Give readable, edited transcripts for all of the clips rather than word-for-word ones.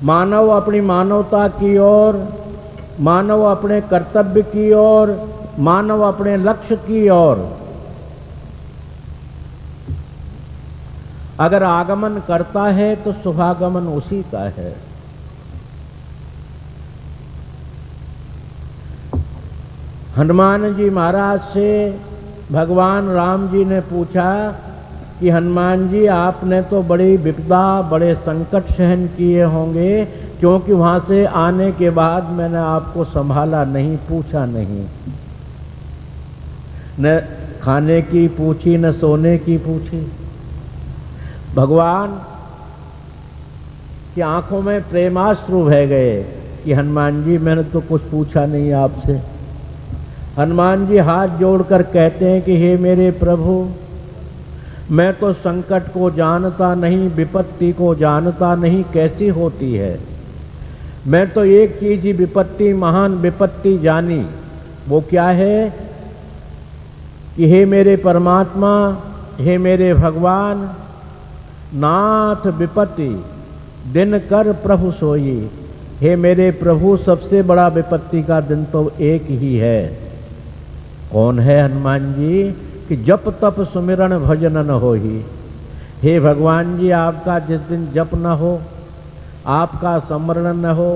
मानव अपनी मानवता की ओर, मानव अपने कर्तव्य की ओर, मानव अपने लक्ष्य की ओर अगर आगमन करता है तो शुभागमन उसी का है। हनुमान जी महाराज से भगवान राम जी ने पूछा कि हनुमान जी आपने तो बड़ी विपदा, बड़े संकट सहन किए होंगे, क्योंकि वहां से आने के बाद मैंने आपको संभाला नहीं, पूछा नहीं, न खाने की पूछी न सोने की पूछी। भगवान की आंखों में प्रेमाश्रु बह गए कि हनुमान जी मैंने तो कुछ पूछा नहीं आपसे। हनुमान जी हाथ जोड़कर कहते हैं कि हे मेरे प्रभु, मैं तो संकट को जानता नहीं, विपत्ति को जानता नहीं कैसी होती है। मैं तो एक चीज ही विपत्ति, महान विपत्ति जानी, वो क्या है कि हे मेरे परमात्मा, हे मेरे भगवान, नाथ विपत्ति दिन कर प्रभु सोई। हे मेरे प्रभु, सबसे बड़ा विपत्ति का दिन तो एक ही है। कौन है हनुमान जी? कि जप तप सुमिरन भजन न हो ही। हे भगवान जी, आपका जिस दिन जप न हो, आपका स्मरण न हो,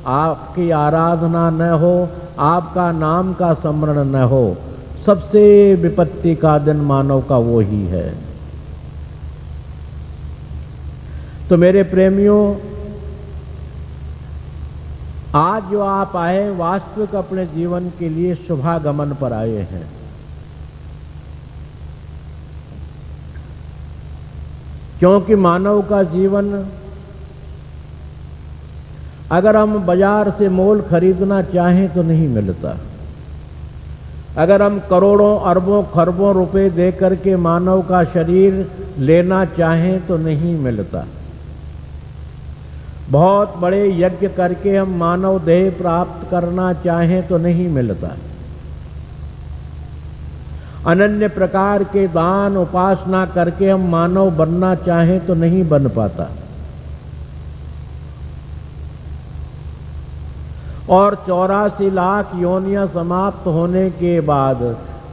आपकी आराधना न हो, आपका नाम का स्मरण न हो, सबसे विपत्ति का दिन मानव का वो ही है। तो मेरे प्रेमियों, आज जो आप आए वास्तविक अपने जीवन के लिए शुभागमन पर आए हैं। क्योंकि मानव का जीवन, अगर हम बाजार से मोल खरीदना चाहें तो नहीं मिलता। अगर हम करोड़ों अरबों खरबों रुपए दे करके मानव का शरीर लेना चाहें तो नहीं मिलता। बहुत बड़े यज्ञ करके हम मानव देह प्राप्त करना चाहें तो नहीं मिलता। अनन्य प्रकार के दान उपासना करके हम मानव बनना चाहें तो नहीं बन पाता। और 84 लाख योनियां समाप्त होने के बाद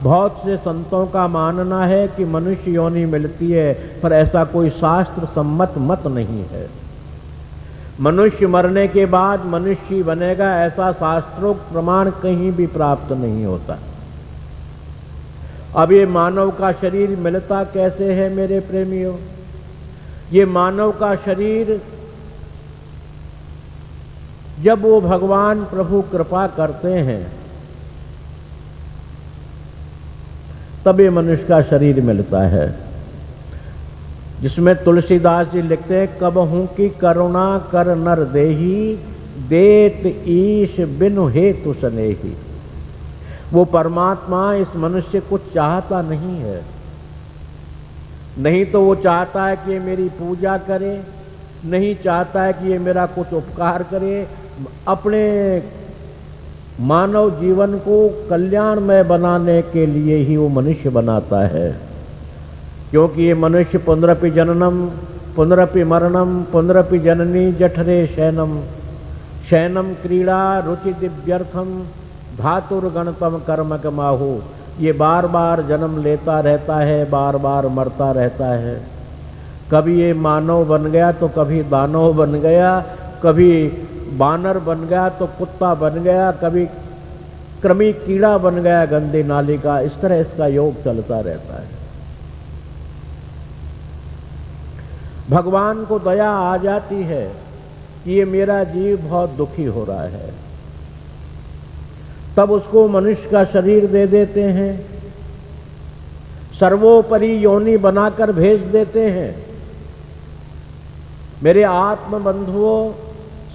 बहुत से संतों का मानना है कि मनुष्य योनि मिलती है, पर ऐसा कोई शास्त्र सम्मत मत नहीं है। मनुष्य मरने के बाद मनुष्य ही बनेगा, ऐसा शास्त्रोक्त प्रमाण कहीं भी प्राप्त नहीं होता। अब ये मानव का शरीर मिलता कैसे है मेरे प्रेमियों? ये मानव का शरीर जब वो भगवान प्रभु कृपा करते हैं तब ये मनुष्य का शरीर मिलता है, जिसमें तुलसीदास जी लिखते हैं, कबहू की करुणा कर नर देही, देत ईश बिनु हेतु सनेही। वो परमात्मा इस मनुष्य को चाहता नहीं है। नहीं तो वो चाहता है कि ये मेरी पूजा करे, नहीं चाहता है कि ये मेरा कुछ उपकार करे। अपने मानव जीवन को कल्याणमय बनाने के लिए ही वो मनुष्य बनाता है। क्योंकि ये मनुष्य पुनरपि जननम पुनरपि मरणम पुनरपि जननी जठरे शयनम, शयनम क्रीड़ा रुचि दिव्यर्थम धातुर्गणतम कर्म कमाहु। ये बार बार जन्म लेता रहता है, बार बार मरता रहता है। कभी ये मानव बन गया तो कभी दानव बन गया, कभी बानर बन गया तो कुत्ता बन गया, कभी कृमि कीड़ा बन गया गंदी नाली का। इस तरह इसका योग चलता रहता है। भगवान को दया आ जाती है कि ये मेरा जीव बहुत दुखी हो रहा है, तब उसको मनुष्य का शरीर दे देते हैं, सर्वोपरि योनि बनाकर भेज देते हैं। मेरे आत्म बंधुओं,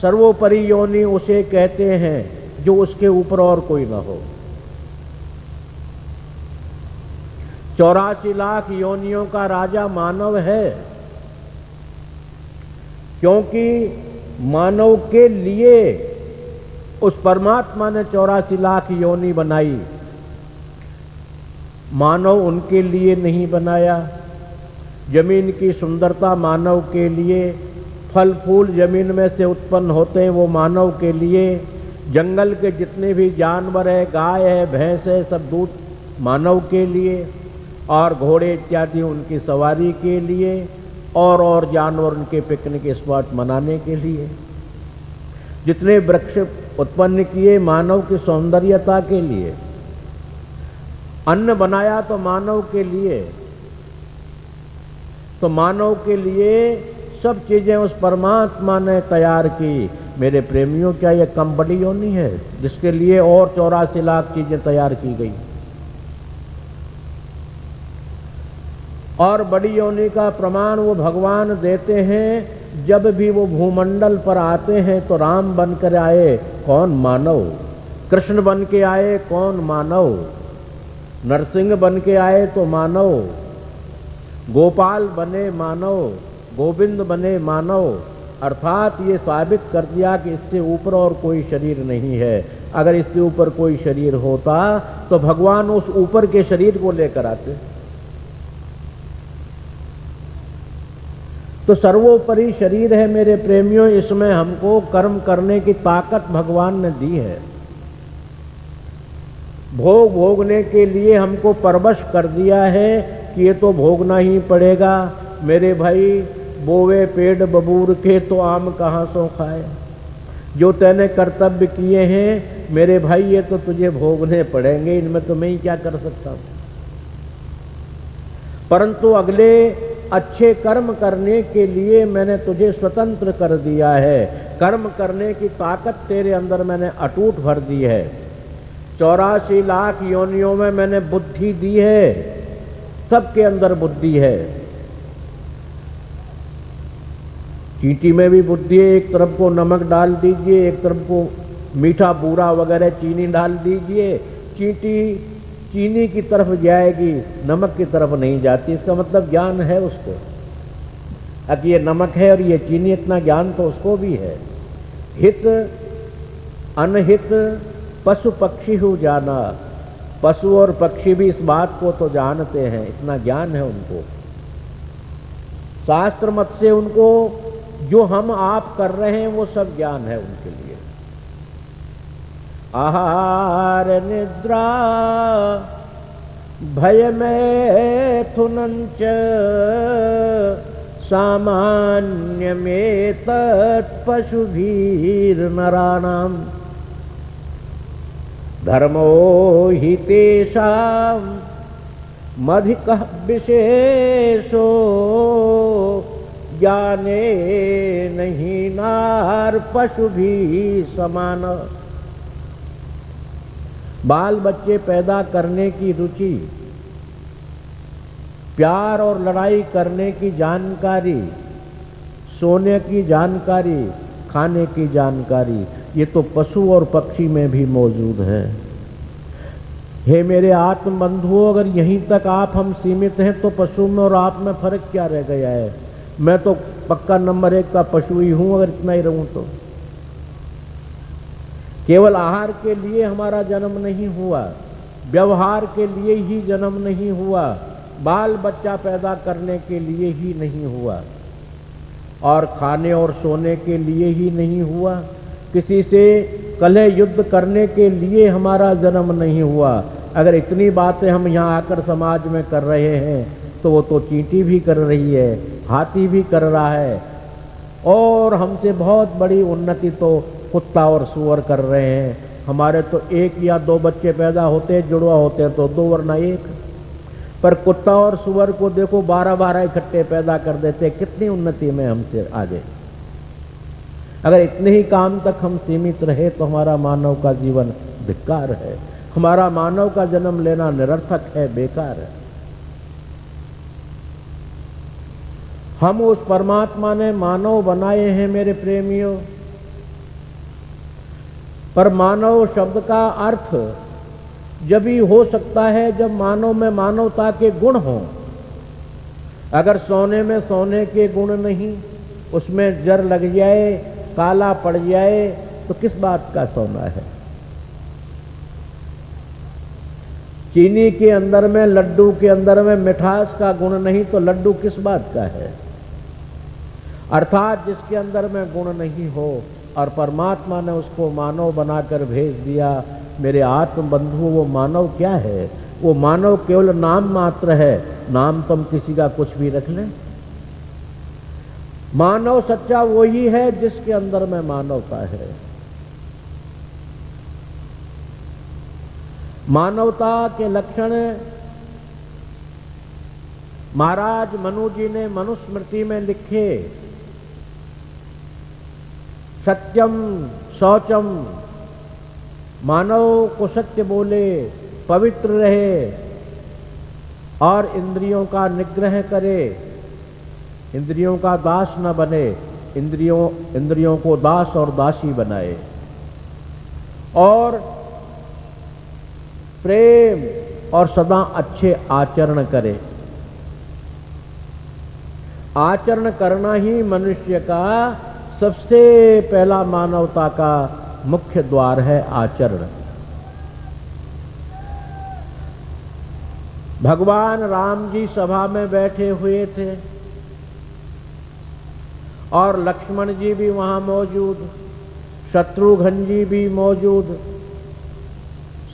सर्वोपरि योनि उसे कहते हैं जो उसके ऊपर और कोई न हो। 84 लाख योनियों का राजा मानव है, क्योंकि मानव के लिए उस परमात्मा ने 84 लाख योनि बनाई। मानव उनके लिए नहीं बनाया। जमीन की सुंदरता मानव के लिए, फल फूल जमीन में से उत्पन्न होते हैं वो मानव के लिए, जंगल के जितने भी जानवर है, गाय है, भैंस है, सब दूध मानव के लिए, और घोड़े इत्यादि उनकी सवारी के लिए, और जानवर उनके पिकनिक स्पॉट मनाने के लिए। जितने वृक्ष उत्पन्न किए मानव की सौंदर्यता के लिए, अन्न बनाया तो मानव के लिए, तो मानव के लिए सब चीजें उस परमात्मा ने तैयार की। मेरे प्रेमियों, क्या यह कम बड़ी योनि है जिसके लिए और 84 लाख चीजें तैयार की गई? और बड़ी योनि का प्रमाण वो भगवान देते हैं। जब भी वो भूमंडल पर आते हैं तो राम बनकर आए, कौन? मानव। कृष्ण बन के आए, कौन? मानव। नरसिंह बन के आए तो मानव। गोपाल बने मानव, गोविंद बने मानव। अर्थात ये साबित कर दिया कि इससे ऊपर और कोई शरीर नहीं है। अगर इससे ऊपर कोई शरीर होता तो भगवान उस ऊपर के शरीर को लेकर आते। तो सर्वोपरि शरीर है मेरे प्रेमियों, इसमें हमको कर्म करने की ताकत भगवान ने दी है। भोग भोगने के लिए हमको परवश कर दिया है कि ये तो भोगना ही पड़ेगा। मेरे भाई, बोवे पेड़ बबूर के तो आम कहाँ सो खाए। जो तैने कर्तव्य किए हैं मेरे भाई, ये तो तुझे भोगने पड़ेंगे, इनमें तो मैं ही क्या कर सकता हूं। परंतु अगले अच्छे कर्म करने के लिए मैंने तुझे स्वतंत्र कर दिया है। कर्म करने की ताकत तेरे अंदर मैंने अटूट भर दी है। 84 लाख योनियों में मैंने बुद्धि दी है, सबके अंदर बुद्धि है। चींटी में भी बुद्धि है। एक तरफ को नमक डाल दीजिए, एक तरफ को मीठा बूरा वगैरह चीनी डाल दीजिए, चींटी चीनी की तरफ जाएगी, नमक की तरफ नहीं जाती। इसका मतलब ज्ञान है उसको। अब ये नमक है और ये चीनी, इतना ज्ञान तो उसको भी है। हित अनहित पशु पक्षी हो जाना, पशु और पक्षी भी इस बात को तो जानते हैं, इतना ज्ञान है उनको। शास्त्र मत से उनको जो हम आप कर रहे हैं वो सब ज्ञान है उनके लिए। आहार निद्रा भय मैथुनंच सामान्य में तत्पशुभीर नराणाम धर्मो हि तेषां मधिकः विशेषो ज्ञाने नहीं नार पशु भी समान। बाल बच्चे पैदा करने की रुचि, प्यार और लड़ाई करने की जानकारी, सोने की जानकारी, खाने की जानकारी, ये तो पशु और पक्षी में भी मौजूद है। हे मेरे आत्म बंधुओं, अगर यहीं तक आप हम सीमित हैं तो पशु में और आप में फर्क क्या रह गया है? मैं तो पक्का नंबर 1 का पशु ही हूं अगर इतना ही रहूं तो। केवल आहार के लिए हमारा जन्म नहीं हुआ, व्यवहार के लिए ही जन्म नहीं हुआ, बाल बच्चा पैदा करने के लिए ही नहीं हुआ, और खाने और सोने के लिए ही नहीं हुआ, किसी से कलह युद्ध करने के लिए हमारा जन्म नहीं हुआ। अगर इतनी बातें हम यहाँ आकर समाज में कर रहे हैं तो वो तो चींटी भी कर रही है, हाथी भी कर रहा है, और हमसे बहुत बड़ी उन्नति तो कुत्ता और सूअर कर रहे हैं। हमारे तो 1 या 2 बच्चे पैदा होते हैं, जुड़वा होते हैं तो 2 वरना 1, पर कुत्ता और सूअर को देखो 12-12 इकट्ठे पैदा कर देते। कितनी उन्नति में हमसे आगे। अगर इतने ही काम तक हम सीमित रहे तो हमारा मानव का जीवन धिक्कार है, हमारा मानव का जन्म लेना निरर्थक है, बेकार है। हम उस परमात्मा ने मानव बनाए हैं मेरे प्रेमियों, पर मानव शब्द का अर्थ जब ही हो सकता है जब मानव में मानवता के गुण हों। अगर सोने में सोने के गुण नहीं, उसमें जर लग जाए, काला पड़ जाए, तो किस बात का सोना है? चीनी के अंदर में, लड्डू के अंदर में मिठास का गुण नहीं तो लड्डू किस बात का है? अर्थात जिसके अंदर में गुण नहीं हो और परमात्मा ने उसको मानव बनाकर भेज दिया। मेरे आत्म बंधु, वो मानव क्या है? वो मानव केवल नाम मात्र है। नाम तुम किसी का कुछ भी रख लें। मानव सच्चा वही है जिसके अंदर में मानवता है। मानवता के लक्षण महाराज मनु जी ने मनुस्मृति में लिखे। सत्यम शौचम, मानव को सत्य बोले, पवित्र रहे और इंद्रियों का निग्रह करे, इंद्रियों का दास न बने, इंद्रियों को दास और दासी बनाए, और प्रेम और सदा अच्छे आचरण करे। आचरण करना ही मनुष्य का सबसे पहला मानवता का मुख्य द्वार है, आचरण। भगवान राम जी सभा में बैठे हुए थे और लक्ष्मण जी भी वहां मौजूद, शत्रुघ्न जी भी मौजूद,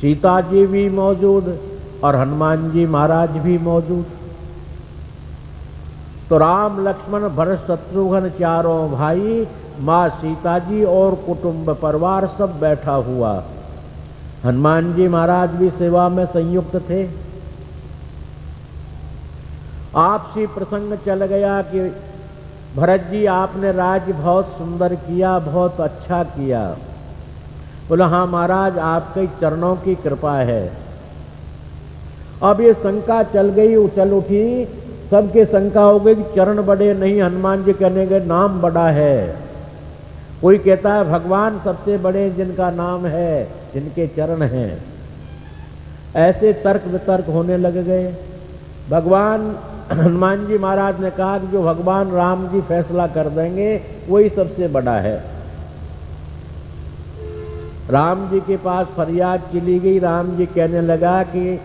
सीता जी भी मौजूद और हनुमान जी महाराज भी मौजूद। तो राम लक्ष्मण भरत शत्रुघ्न चारों भाई, माँ सीता जी और कुटुंब परिवार सब बैठा हुआ। हनुमान जी महाराज भी सेवा में संयुक्त थे। आपसी प्रसंग चल गया कि भरत जी आपने राज्य बहुत सुंदर किया, बहुत अच्छा किया। बोला हाँ महाराज, आपके चरणों की कृपा है। अब ये शंका चल गई, उछल उठी, सबके शंका हो गई कि चरण बड़े नहीं, हनुमान जी कहने गए नाम बड़ा है। कोई कहता है भगवान सबसे बड़े जिनका नाम है, जिनके चरण हैं। ऐसे तर्क वितर्क होने लग गए। भगवान हनुमान जी महाराज ने कहा कि जो भगवान राम जी फैसला कर देंगे वही सबसे बड़ा है। राम जी के पास फरियाद चली गई। राम जी कहने लगा कि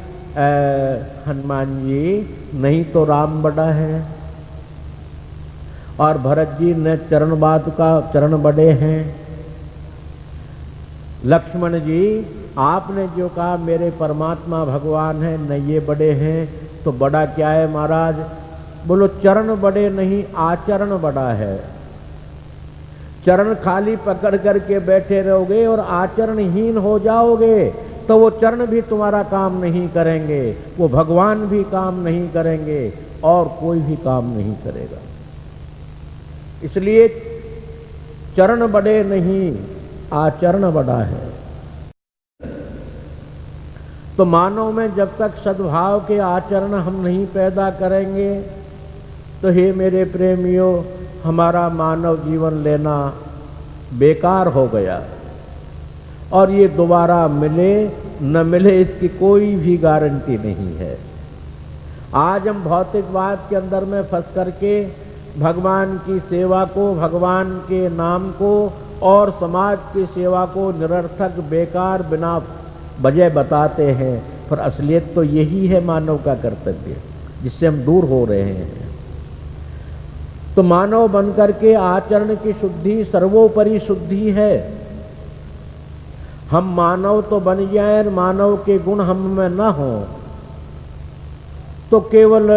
हनुमान जी नहीं तो राम बड़ा है, और भरत जी ने चरणवाद का चरण बड़े हैं। लक्ष्मण जी आपने जो कहा मेरे परमात्मा भगवान है, न ये बड़े हैं तो बड़ा क्या है महाराज? बोलो चरण बड़े नहीं, आचरण बड़ा है। चरण खाली पकड़ करके बैठे रहोगे और आचरणहीन हो जाओगे तो वो चरण भी तुम्हारा काम नहीं करेंगे, वो भगवान भी काम नहीं करेंगे और कोई भी काम नहीं करेगा। इसलिए चरण बड़े नहीं, आचरण बड़ा है। तो मानव में जब तक सद्भाव के आचरण हम नहीं पैदा करेंगे तो हे मेरे प्रेमियों, हमारा मानव जीवन लेना बेकार हो गया और ये दोबारा मिले न मिले इसकी कोई भी गारंटी नहीं है। आज हम भौतिकवाद के अंदर में फंस करके भगवान की सेवा को, भगवान के नाम को और समाज की सेवा को निरर्थक, बेकार, बिना वजह बताते हैं, पर असलियत तो यही है मानव का कर्तव्य, जिससे हम दूर हो रहे हैं। तो मानव बनकर के आचरण की शुद्धि सर्वोपरि शुद्धि है। हम मानव तो बन जाए, मानव के गुण हम में न हो तो केवल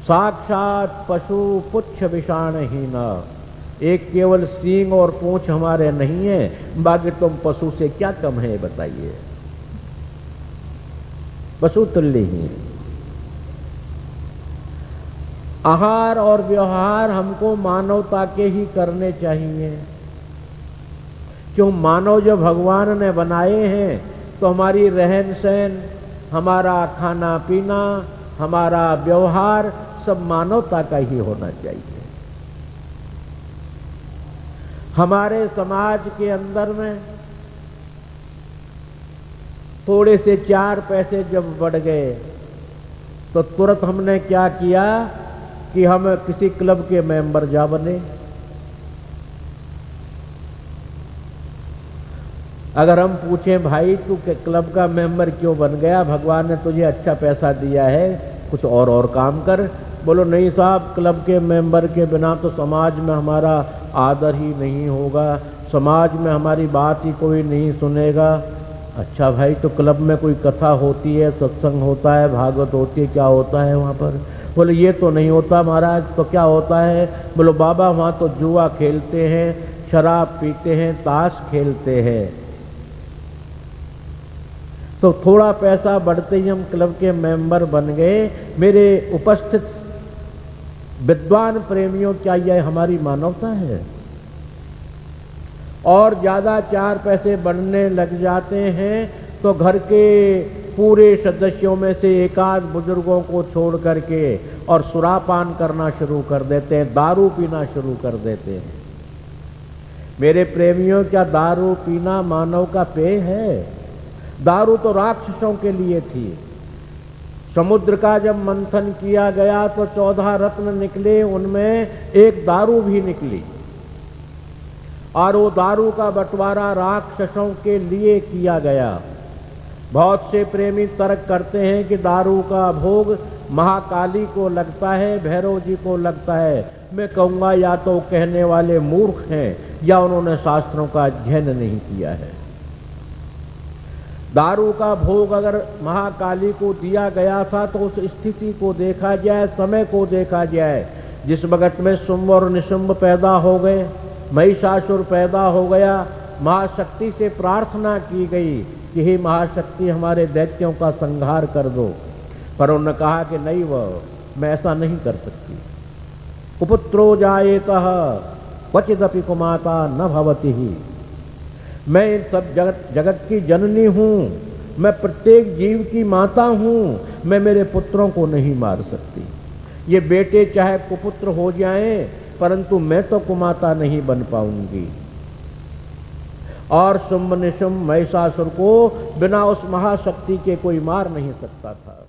साक्षात पशु पुच्छ विषाणहीन, एक केवल सींग और पूंछ हमारे नहीं है, बाकी तुम पशु से क्या कम है बताइए? पशु तुल्य ही है। आहार और व्यवहार हमको मानवता के ही करने चाहिए। क्यों? मानव जो भगवान ने बनाए हैं तो हमारी रहन सहन, हमारा खाना पीना, हमारा व्यवहार सब मानवता का ही होना चाहिए। हमारे समाज के अंदर में थोड़े से 4 पैसे जब बढ़ गए तो तुरंत हमने क्या किया कि हम किसी क्लब के मेंबर जा बने। अगर हम पूछें भाई तू क्लब का मेंबर क्यों बन गया? भगवान ने तुझे अच्छा पैसा दिया है, कुछ और काम कर, बोलो नहीं साहब, क्लब के मेंबर के बिना तो समाज में हमारा आदर ही नहीं होगा, समाज में हमारी बात ही कोई नहीं सुनेगा। अच्छा भाई, तो क्लब में कोई कथा होती है, सत्संग होता है, भागवत होती है, क्या होता है वहाँ पर? बोले ये तो नहीं होता महाराज। तो क्या होता है? बोलो बाबा वहाँ तो जुआ खेलते हैं, शराब पीते हैं, ताश खेलते हैं। तो थोड़ा पैसा बढ़ते ही हम क्लब के मेंबर बन गए। मेरे उपस्थित विद्वान प्रेमियों, क्या यह हमारी मानवता है? और ज़्यादा 4 पैसे बढ़ने लग जाते हैं तो घर के पूरे सदस्यों में से एकाध बुजुर्गों को छोड़ करके और सुरापान करना शुरू कर देते हैं, दारू पीना शुरू कर देते हैं। मेरे प्रेमियों, क्या दारू पीना मानव का पेय है? दारू तो राक्षसों के लिए थी। समुद्र का जब मंथन किया गया तो 14 रत्न निकले, उनमें एक दारू भी निकली, और वो दारू का बंटवारा राक्षसों के लिए किया गया। बहुत से प्रेमी तर्क करते हैं कि दारू का भोग महाकाली को लगता है, भैरव जी को लगता है। मैं कहूँगा या तो कहने वाले मूर्ख हैं या उन्होंने शास्त्रों का अध्ययन नहीं किया है। दारू का भोग अगर महाकाली को दिया गया था तो उस स्थिति को देखा जाए, समय को देखा जाए जिस वक्त में शुंभ और निशुंभ पैदा हो गए, महिषासुर पैदा हो गया। महाशक्ति से प्रार्थना की गई कि हे महाशक्ति, हमारे दैत्यों का संहार कर दो, पर उन्होंने कहा कि नहीं, मैं ऐसा नहीं कर सकती। कुपुत्रो जायेतः क्वचिदपि कुमाता न भवति ही। मैं इन सब जगत की जननी हूँ, मैं प्रत्येक जीव की माता हूँ, मैं मेरे पुत्रों को नहीं मार सकती। ये बेटे चाहे कुपुत्र हो जाएं, परंतु मैं तो कुमाता नहीं बन पाऊंगी। और शुंभ निशुंभ महिषासुर को बिना उस महाशक्ति के कोई मार नहीं सकता था।